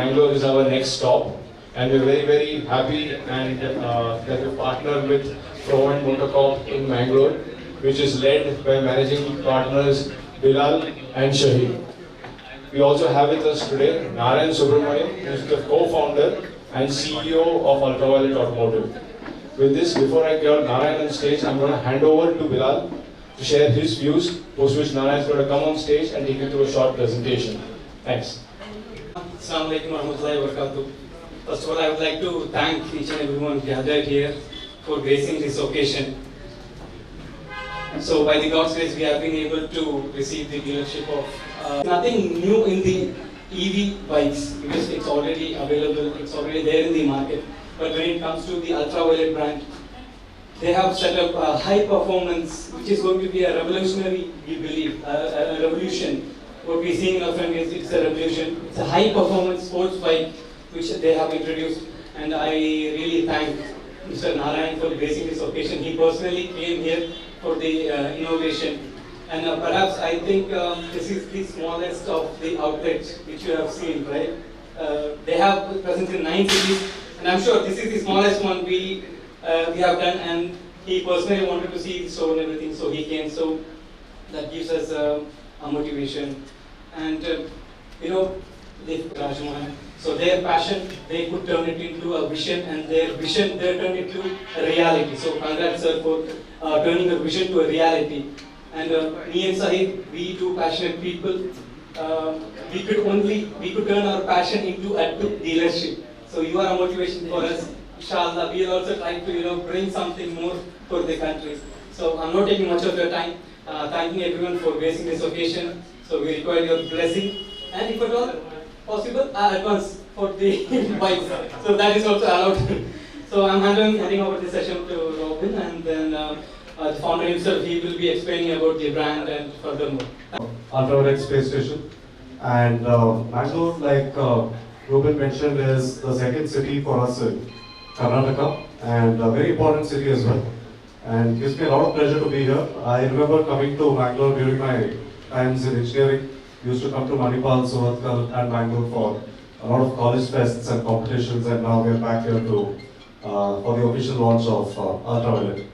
Mangalore is our next stop, and we're very, very happy and that we partnered with Pro and Motorcorp in Mangalore, which is led by managing partners Bilal and Shahid. We also have with us today Narayan Subramanian, who is the co-founder and CEO of Ultraviolette Automotive. With this, before I get Narayan on stage, I'm going to hand over to Bilal to share his views, post which Narayan is going to come on stage and take you through a short presentation. Thanks. Assalamu alaikum warahmatullahi wabarakatuh. First of all, I would like to thank each and everyone gathered here for gracing this occasion. So by the God's grace, we have been able to receive the dealership of nothing new in the EV bikes because it's already available, it's already there in the market. But when it comes to the Ultraviolette brand, they have set up a high performance, which is going to be a revolutionary, we believe, a revolution. What we're seeing in our front is it's a revolution. It's a high performance sports bike which they have introduced, and I really thank Mr. Narayan for gracing this occasion. He personally came here for the innovation, and perhaps I think this is the smallest of the outlets which you have seen, right? They have presence in 9 cities, and I'm sure this is the smallest one we have done, and he personally wanted to see the show and everything, so he came. So that gives us a motivation, and they Rajmohan. So their passion, they could turn it into a vision, and their vision, they turned it into a reality. So congrats, sir, for turning a vision to a reality. And me and Sahib, we two passionate people, we could turn our passion into a dealership. So you are a motivation for us. Inshallah, we are also trying to bring something more for the country. So I'm not taking much of your time. Thanking everyone for gracing this occasion. So we require your blessing, and if at all possible, advance for the bikes. So that is also allowed. So I'm handing over the session to Robin, and then the founder himself, he will be explaining about the brand and furthermore. Ultraviolette space station, and Mangalore, like Robin mentioned, is the second city for us in Karnataka, and a very important city as well. And it gives me a lot of pleasure to be here. I remember coming to Mangalore during my times in engineering. Used to come to Manipal, Suratkal and Mangalore for a lot of college fests and competitions, and now we are back here to for the official launch of Ultraviolette.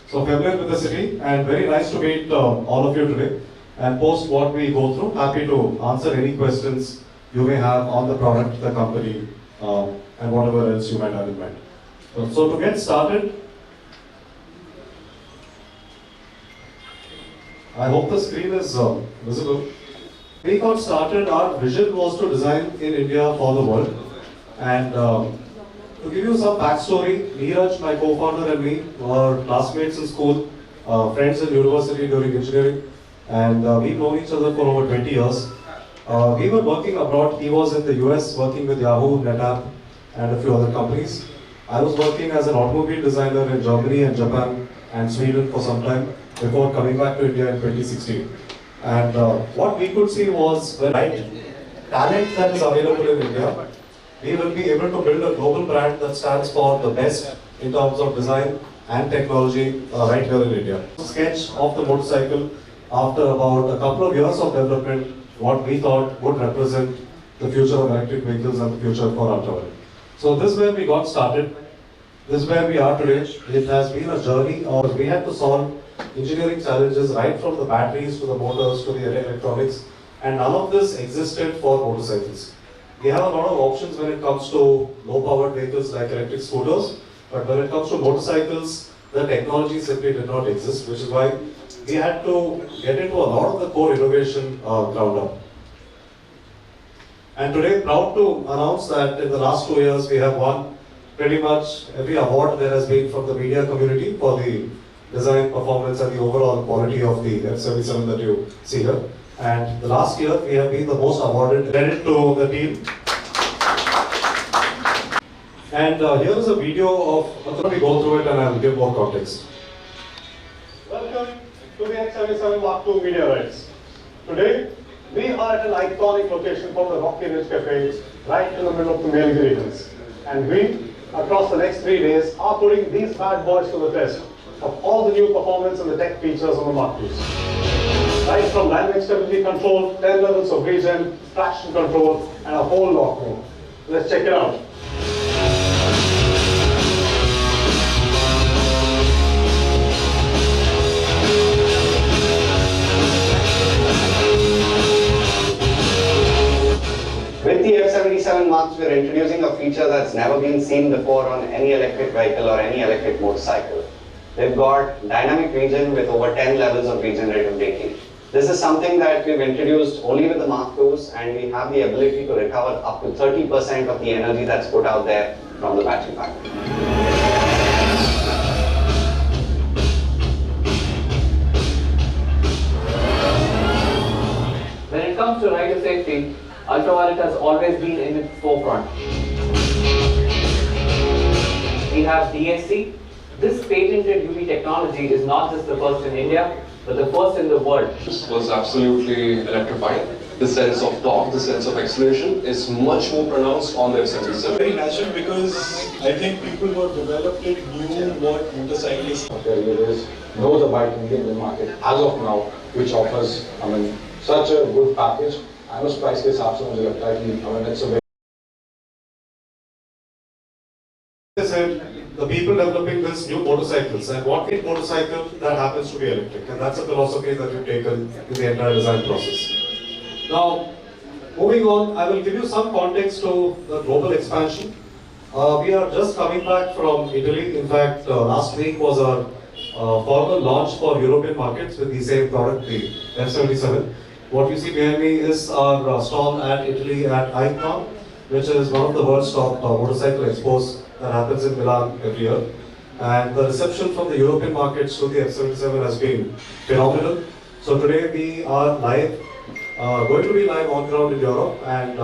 So familiar with the city, and very nice to meet all of you today. And post what we go through, happy to answer any questions you may have on the product, the company, and whatever else you might have in mind. So to get started, I hope the screen is visible. We got started, our vision was to design in India for the world. And to give you some backstory, Neeraj, my co-founder, and me were classmates in school, friends in university during engineering, and we've known each other for over 20 years. We were working abroad. He was in the US working with Yahoo, NetApp, and a few other companies. I was working as an automobile designer in Germany and Japan and Sweden for some time before coming back to India in 2016. And what we could see was the right talent that is available in India, we will be able to build a global brand that stands for the best in terms of design and technology right here in India. Sketch of the motorcycle after about a couple of years of development, what we thought would represent the future of electric vehicles and the future for Ultraviolette. So this is where we got started. This is where we are today. It has been a journey, or we had to solve engineering challenges right from the batteries to the motors to the electronics, and none of this existed for motorcycles. We have a lot of options when it comes to low-powered vehicles like electric scooters, but when it comes to motorcycles, the technology simply did not exist, which is why we had to get into a lot of the core innovation ground up. And today, proud to announce that in the last 2 years, we have won pretty much every award there has been from the media community for the design, performance, and the overall quality of the F77 that you see here. And the last year, we have been the most awarded. Credit to the team. And here is a video of, let me go through it and I'll give more context. Welcome to the X77 Mark II media rights. Today, we are at an iconic location called the Rocky Ridge Cafe, right in the middle of the Nilgiri Hills. And we, across the next 3 days, are putting these bad boys to the test of all the new performance and the tech features on the Mark IIs. Right from dynamic stability control, 10 levels of regen, traction control, and a whole lot more. Let's check it out. With the F77 Marks, we're introducing a feature that's never been seen before on any electric vehicle or any electric motorcycle. They've got dynamic regen with over 10 levels of regenerative braking. This is something that we've introduced only with the Mark IIs, and we have the ability to recover up to 30% of the energy that's put out there from the battery pack. When it comes to rider safety, Ultraviolette has always been in its forefront. We have DSC. This patented UV technology is not just the first in India, but the first in the world. This was absolutely electrifying. The sense of torque, the sense of acceleration is much more pronounced on the F77. Very natural because I think people who have developed it knew what motorcyclists. There is no other bike in the Indian market as of now which offers, such a good package. I was price के हिसाब से मुझे लगता है कि it's a very. They said the people developing this new motorcycles and what kind of motorcycle that happens to be electric, and that's a philosophy that we've taken in the entire design process. Now, moving on, I will give you some context to the global expansion. We are just coming back from Italy. In fact, last week was our formal launch for European markets with the same product, the F77. What you see behind me is our stall at Italy at Icon, which is one of the world's top motorcycle expos that happens in Milan every year. And the reception from the European markets to the F77 has been phenomenal. So today we are live, going to be live on ground in Europe, and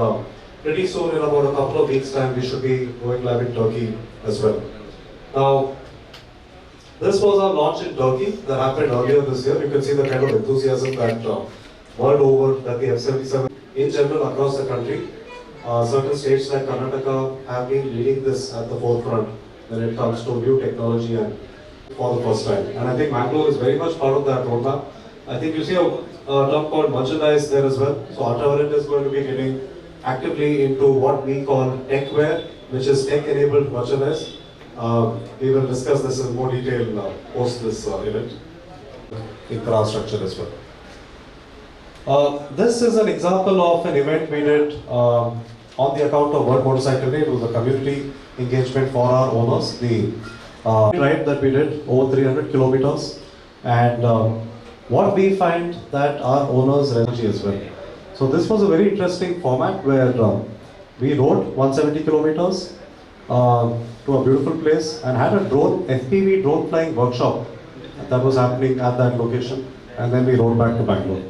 pretty soon, in about a couple of weeks' time, we should be going live in Turkey as well. Now, this was our launch in Turkey that happened earlier this year. You can see the kind of enthusiasm that world over that the F77 in general across the country. Certain states like Karnataka have been leading this at the forefront when it comes to new technology and for the first time. And I think Mangalore is very much part of that roadmap. I think you see a term called merchandise there as well. So Ultraviolette is going to be getting actively into what we call tech wear, which is tech-enabled merchandise. We will discuss this in more detail post this event. Infrastructure as well. This is an example of an event we did on the account of World Motorcycle Day. It was a community engagement for our owners. The ride that we did over 300 kilometers, and what we find that our owners energy as well. So this was a very interesting format where we rode 170 kilometers to a beautiful place and had a drone FPV drone flying workshop that was happening at that location, and then we rode back to Bangalore.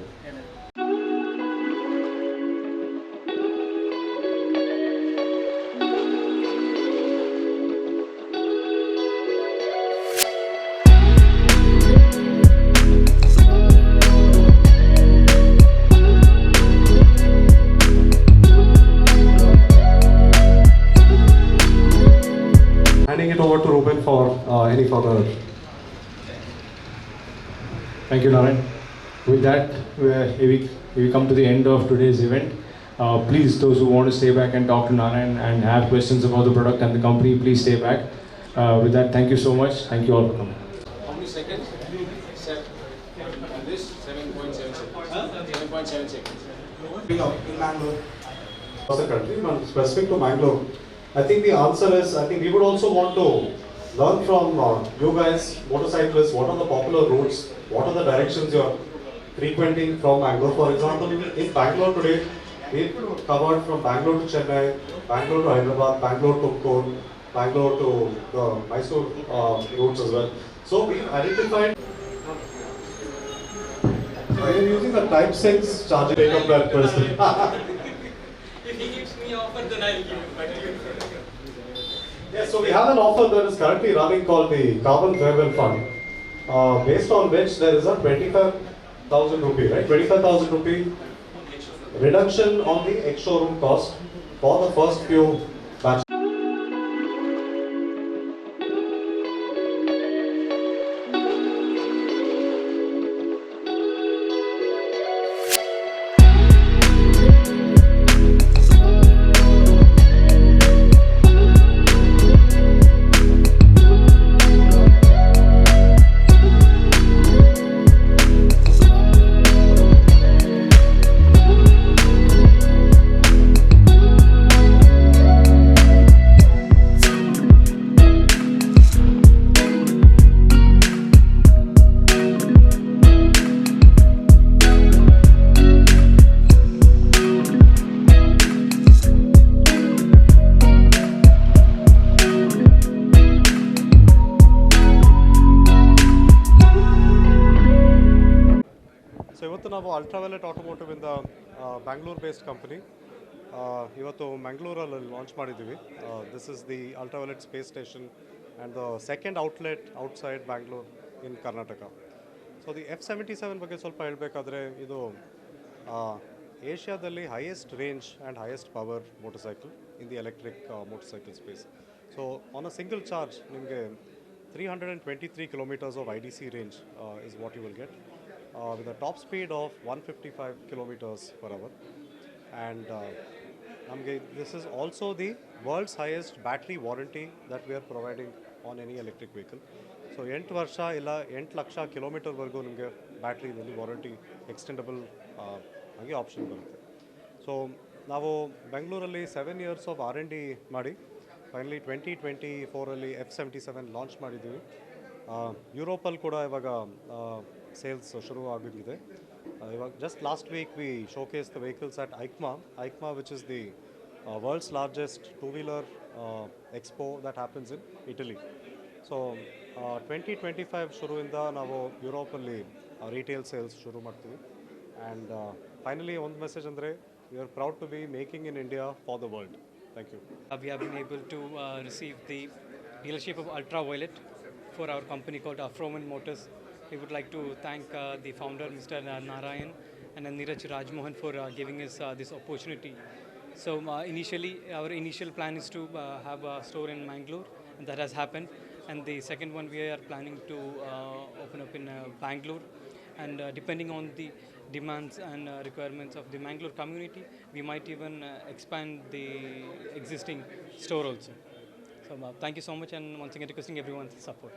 Handing it over to Ruben for any further. Thank you, Narayan. With that, we come to the end of today's event. Please, those who want to stay back and talk to Narayan and have questions about the product and the company, please stay back. With that, thank you so much. Thank you all for coming. How many seconds? 7. And this 7.7 seconds. 7.7 seconds. In Bangalore. Across the country, but specific to Bangalore, I think the answer is, I think we would also want to learn from you guys, motorcyclists, what are the popular routes, what are the directions you're frequenting from Bangalore. For example, in Bangalore today, we've covered from Bangalore to Chennai, Bangalore to Hyderabad, Bangalore to Tumkur, Bangalore to the Mysore routes as well. So we've identified. So you're using a Type 6 charging backup that person. If he gives me offer, then I'll give it back to you. Yes, so we have an offer that is currently running called the Carbon Farewell Fund, based on which there is a 25,000 rupee, right? 25,000 rupee reduction on the ex-showroom cost for the first few batches. Ultraviolette Automotive in the Bangalore-based company. ಇವತ್ತು ಮಂಗಳೂರಲ್ಲಿ launch ಮಾಡಿದ್ದೀವಿ. This is the Ultraviolette space station and the second outlet outside Bangalore in Karnataka. So the F77 ಬಗ್ಗೆ ಸ್ವಲ್ಪ ಹೇಳಬೇಕಾದ್ರೆ ಇದು ಏಷ್ಯಾದಲ್ಲಿ highest range and highest power motorcycle in the electric motorcycle space. So on a single charge ನಿಮಗೆ 323 kilometers of IDC range is what you will get with a top speed of 155 kilometers per hour. And this is also the world's highest battery warranty that we are providing on any electric vehicle. So 8 ವರ್ಷ ಇಲ್ಲ 8 ಲಕ್ಷ ಕಿಲೋಮೀಟರ್ವರೆಗೂ ನಿಮಗೆ ಬ್ಯಾಟ್ರಿದಲ್ಲಿ warranty extendable ಹಾಗೆ option ಬರುತ್ತೆ. So ನಾವು ಬೆಂಗಳೂರಲ್ಲಿ 7 years of R&D ಮಾಡಿ finally 2024 F77 launch ಮಾಡಿದ್ದೀವಿ. ಯುರೋಪಲ್ಲಿ ಕೂಡ ಇವಾಗ ಸೇಲ್ಸ್ ಶುರು ಆಗಿದೆ. ಇವಾಗ just last week we showcase the vehicles at EICMA which is the world's largest two wheeler expo that happens in Italy. So 2025 ಶುರುವಿಂದ ನಾವು ಯುರೋಪಲ್ಲಿ ರಿಟೇಲ್ ಸೇಲ್ಸ್ ಶುರು ಮಾಡ್ತೀವಿ. ಆ್ಯಂಡ್ ಫೈನಲಿ ಒಂದು ಮೆಸೇಜ್ ಅಂದರೆ we are proud to be making in India for the world. Thank you. We have been able to receive the dealership of Ultraviolette for our company called Froman Motors. We would like to thank the founder, Mr. Narayan, and Neeraj Rajmohan for giving us this opportunity. So initially, our initial plan is to have a store in Mangalore, and that has happened. And the second one, we are planning to open up in Bangalore. And depending on the demands and requirements of the Mangalore community, we might even expand the existing store also. So thank you so much, and once again requesting everyone's support.